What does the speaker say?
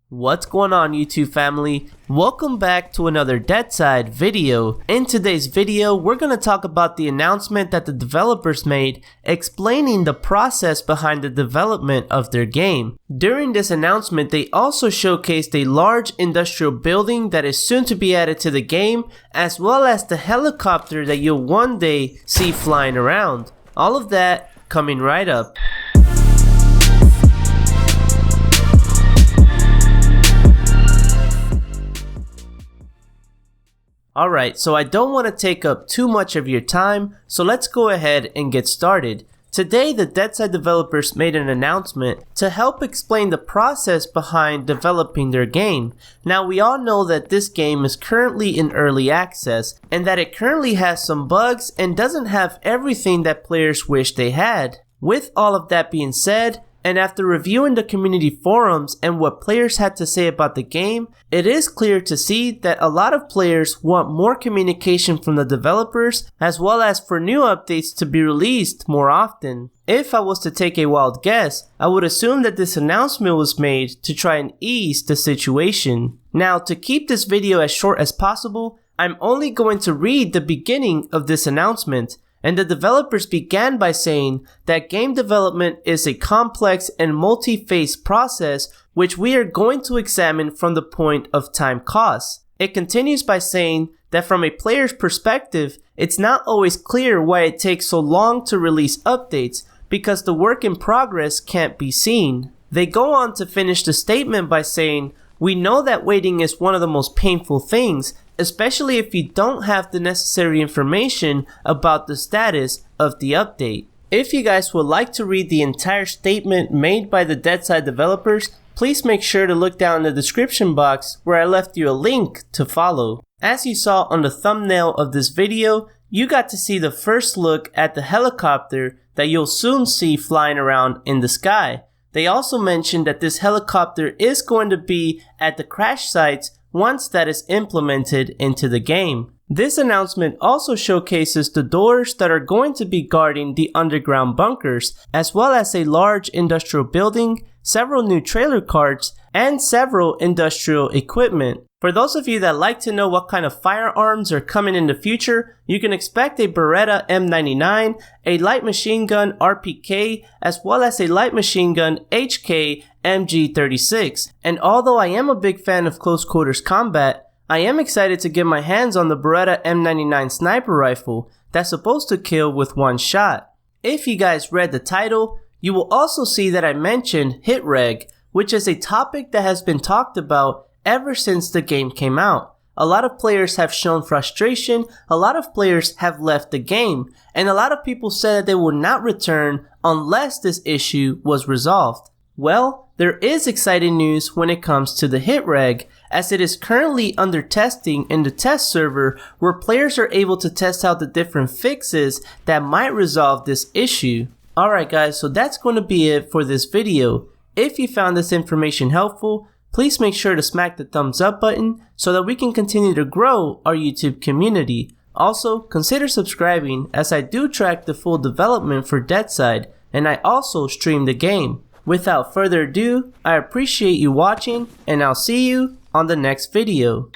What's going on, YouTube family? Welcome back to another Deadside video. In today's video, we're going to talk about the announcement that the developers made explaining the process behind the development of their game. During this announcement, they also showcased a large industrial building that is soon to be added to the game, as well as the helicopter that you'll one day see flying around. All of that coming right up. Alright, so I don't want to take up too much of your time, so let's go ahead and get started. Today, the Deadside developers made an announcement to help explain the process behind developing their game. Now, we all know that this game is currently in early access, and that it currently has some bugs and doesn't have everything that players wish they had. With all of that being said, and after reviewing the community forums and what players had to say about the game, it is clear to see that a lot of players want more communication from the developers, as well as for new updates to be released more often. If I was to take a wild guess, I would assume that this announcement was made to try and ease the situation. Now, to keep this video as short as possible, I'm only going to read the beginning of this announcement. And the developers began by saying that game development is a complex and multi-phase process which we are going to examine from the point of time costs. It continues by saying that from a player's perspective, it's not always clear why it takes so long to release updates because the work in progress can't be seen. They go on to finish the statement by saying, "We know that waiting is one of the most painful things, especially if you don't have the necessary information about the status of the update." If you guys would like to read the entire statement made by the Deadside developers, please make sure to look down in the description box where I left you a link to follow. As you saw on the thumbnail of this video, you got to see the first look at the helicopter that you'll soon see flying around in the sky. They also mentioned that this helicopter is going to be at the crash sites once that is implemented into the game. This announcement also showcases the doors that are going to be guarding the underground bunkers, as well as a large industrial building, several new trailer carts, and several industrial equipment. For those of you that like to know what kind of firearms are coming in the future, you can expect a Beretta M99, a light machine gun RPK, as well as a light machine gun HK MG36. And although I am a big fan of close quarters combat, I am excited to get my hands on the Beretta M99 sniper rifle that's supposed to kill with one shot. If you guys read the title, you will also see that I mentioned REG, which is a topic that has been talked about ever since the game came out. A lot of players have shown frustration, a lot of players have left the game, and a lot of people said that they will not return unless this issue was resolved. Well, there is exciting news when it comes to the REG, as it is currently under testing in the test server where players are able to test out the different fixes that might resolve this issue. Alright guys, so that's going to be it for this video. If you found this information helpful, please make sure to smack the thumbs up button so that we can continue to grow our YouTube community. Also, consider subscribing as I do track the full development for Deadside and I also stream the game. Without further ado, I appreciate you watching and I'll see you on the next video.